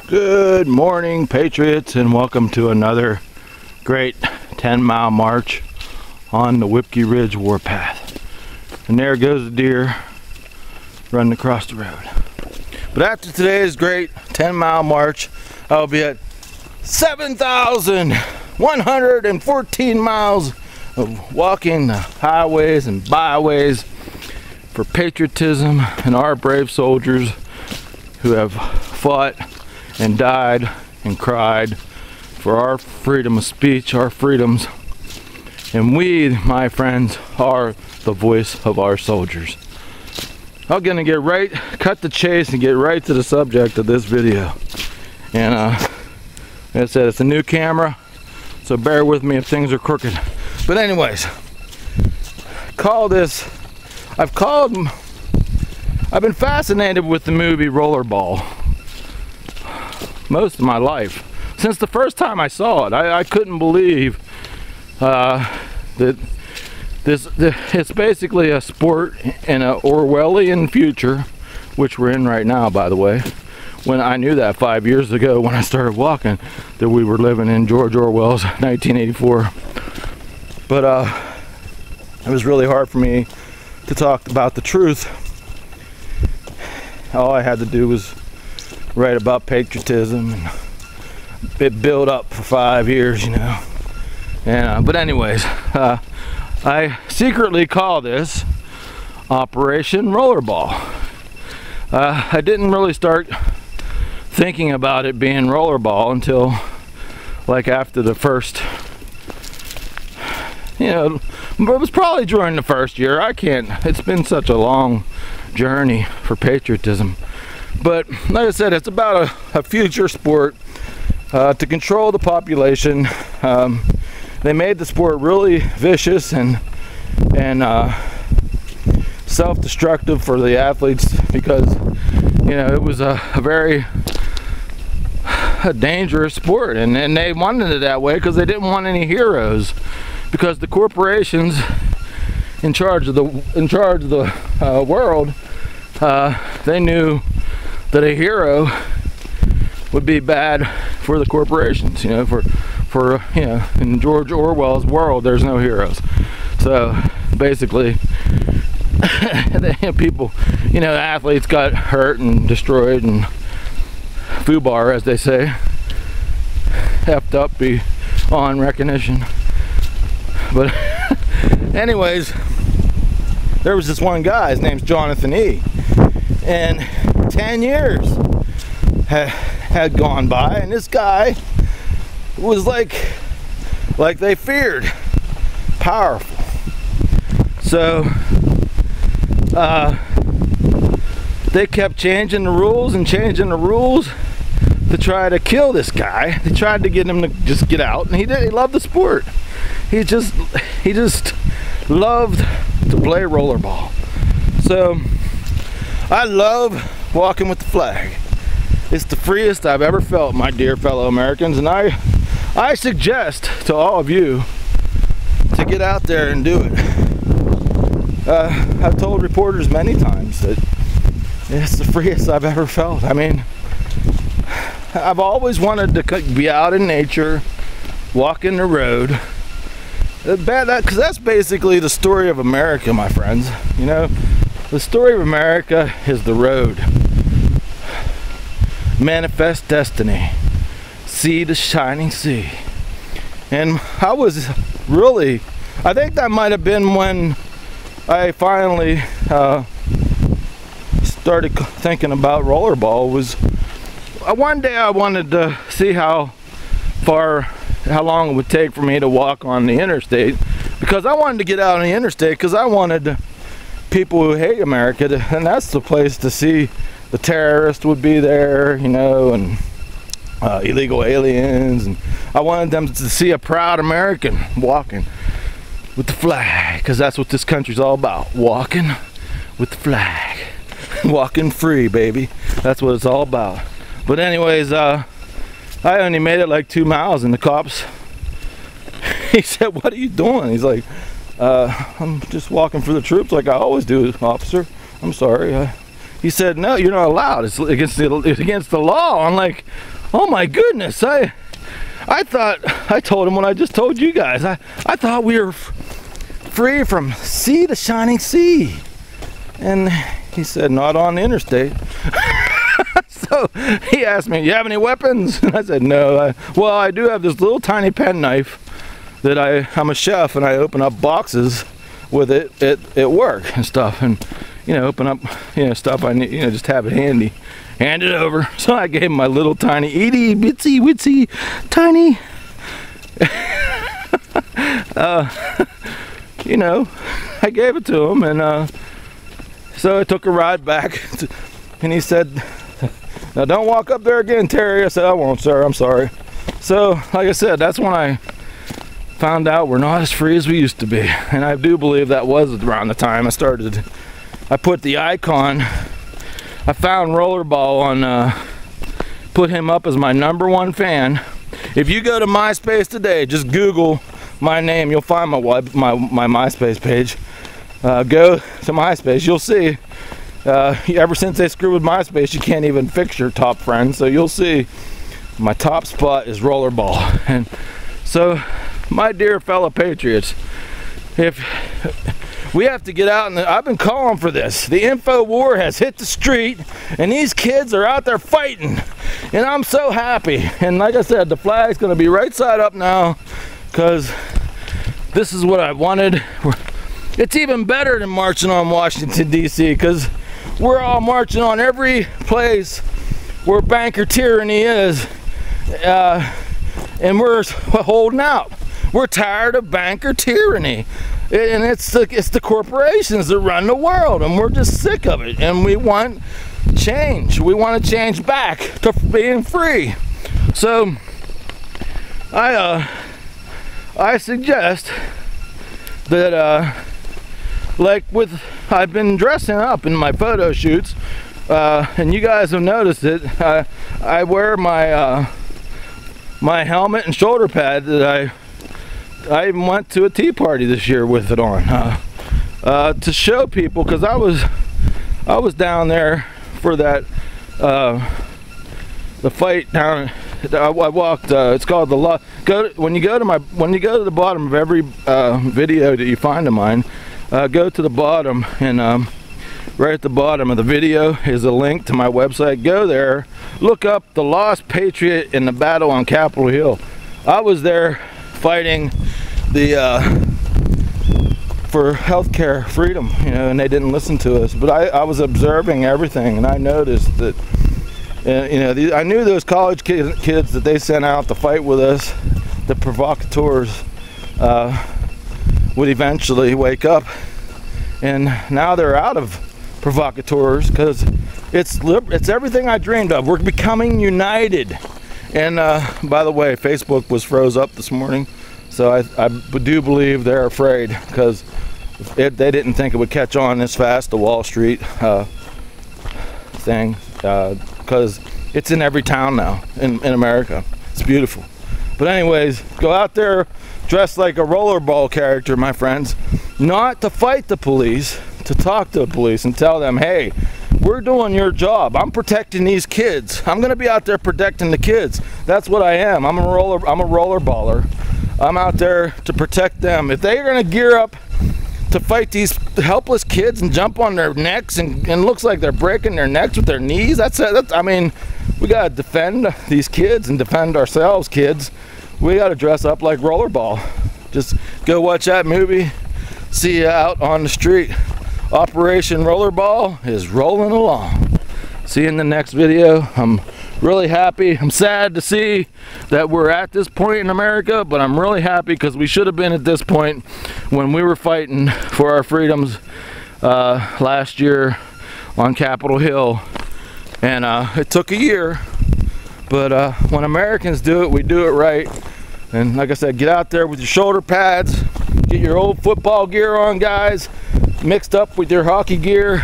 Good morning, Patriots, and welcome to another great 10-mile march on the Whipkey Ridge Warpath. And there goes the deer running across the road. But after today's great 10-mile march, I'll be at 7,114 miles of walking the highways and byways for patriotism and our brave soldiers who have fought and died and cried for our freedom of speech, our freedoms. And we, my friends, are the voice of our soldiers. I'm gonna cut the chase and get right to the subject of this video. And like I said, it's a new camera, so bear with me if things are crooked. But anyways, I've been fascinated with the movie Rollerball most of my life. Since the first time I saw it, I couldn't believe that it's basically a sport in an Orwellian future, which we're in right now, by the way. When I knew that 5 years ago when I started walking, that we were living in George Orwell's 1984. But it was really hard for me to talk about the truth. All I had to do was write about patriotism, and it built up for 5 years, you know. And but anyways, I secretly call this Operation Rollerball. I didn't really start thinking about it being Rollerball until like after the first, you know, it was probably during the first year. It's been such a long journey for patriotism. But like I said, it's about a future sport to control the population. They made the sport really vicious and self-destructive for the athletes because, you know, it was a very dangerous sport, and they wanted it that way because they didn't want any heroes, because the corporations in charge of the world, they knew that a hero would be bad for the corporations. You know, for you know, in George Orwell's world, there's no heroes. So basically, people, you know, athletes got hurt and destroyed and foobar, as they say, effed up beyond recognition. But anyways, there was this one guy, his name's Jonathan E. And 10 years had gone by, and this guy was like they feared, powerful. So they kept changing the rules to try to kill this guy. They tried to get him to just get out, and he loved the sport. He just loved to play rollerball. So I love walking with the flag. It's the freest I've ever felt, my dear fellow Americans, and I suggest to all of you to get out there and do it. I've told reporters many times that it's the freest I've ever felt. I mean, I've always wanted to be out in nature, walking the road. Because that's basically the story of America, my friends. You know, the story of America is the road. Manifest destiny. See the shining sea. And I think that might have been when I finally started thinking about rollerball. One day I wanted to see how long it would take for me to walk on the interstate, because I wanted to get out on the interstate because I wanted people who hate America and that's the place to see. The terrorists would be there, you know, and illegal aliens, and I wanted them to see a proud American walking with the flag, because that's what this country's all about, walking with the flag. Walking free, baby. That's what it's all about. But anyways, I only made it like 2 miles, and the cops, he said, "What are you doing?" He's like, "I'm just walking for the troops like I always do, officer. I'm sorry." He said, "No, you're not allowed. It's against the law." I'm like, oh my goodness, I thought, I told him what I just told you guys. I thought we were free from sea to shining sea. And he said, not on the interstate. So he asked me, you have any weapons? And I said, no. Well, I do have this little tiny penknife that I'm a chef and I open up boxes with it at work and stuff. And, you know, open up, you know, stuff I need, you know, just have it handy. Hand it over. So I gave him my little tiny, itty bitsy witsy tiny, you know, I gave it to him, and so I took a ride back, and he said, now don't walk up there again, Terry. I said, I won't, sir, I'm sorry. So, like I said, that's when I found out we're not as free as we used to be, and I do believe that was around the time I put the icon. I found Rollerball on, put him up as my #1 fan. If you go to MySpace today, just Google my name, you'll find my MySpace page. Go to MySpace, you'll see, ever since they screwed with MySpace, you can't even fix your top friends, so you'll see my top spot is Rollerball. And so, my dear fellow patriots, if we have to get out, and I've been calling for this. The info war has hit the street, and these kids are out there fighting, and I'm so happy. And like I said, the flag's going to be right side up now, because this is what I wanted. It's even better than marching on Washington, D.C., because we're all marching on every place where banker tyranny is, and we're holding out. We're tired of banker tyranny. And it's the corporations that run the world, and we're just sick of it, and we want change. We want to change back to being free. So I suggest that like I've been dressing up in my photo shoots, and you guys have noticed it. I wear my my helmet and shoulder pad that I even went to a tea party this year with it on, to show people, because I was down there for that the fight down. I walked. It's called the law. When you go to the bottom of every video that you find of mine, go to the bottom, and right at the bottom of the video is a link to my website. Go there, look up the Lost Patriot in the battle on Capitol Hill. I was there fighting for healthcare freedom, you know, and they didn't listen to us. But I was observing everything, and I noticed that, you know, I knew those college kids that they sent out to fight with us, the provocateurs, would eventually wake up, and now they're out of provocateurs, because it's everything I dreamed of. We're becoming united. And by the way, Facebook was froze up this morning. So I do believe they're afraid, because they didn't think it would catch on this fast, the Wall Street thing, because it's in every town now in America. It's beautiful. But anyways, go out there dressed like a Rollerball character, my friends. Not to fight the police, to talk to the police and tell them, hey, we're doing your job. I'm protecting these kids. I'm going to be out there protecting the kids. That's what I am. I'm a rollerballer. I'm out there to protect them. If they're going to gear up to fight these helpless kids and jump on their necks, and looks like they're breaking their necks with their knees, I mean, we got to defend these kids and defend ourselves, kids. We got to dress up like Rollerball. Just go watch that movie. See you out on the street. Operation Rollerball is rolling along. See you in the next video. I'm really happy. I'm sad to see that we're at this point in America, but I'm really happy, because we should have been at this point when we were fighting for our freedoms last year on Capitol Hill. And it took a year, but when Americans do it, we do it right. And like I said, get out there with your shoulder pads, get your old football gear on, guys, mixed up with your hockey gear.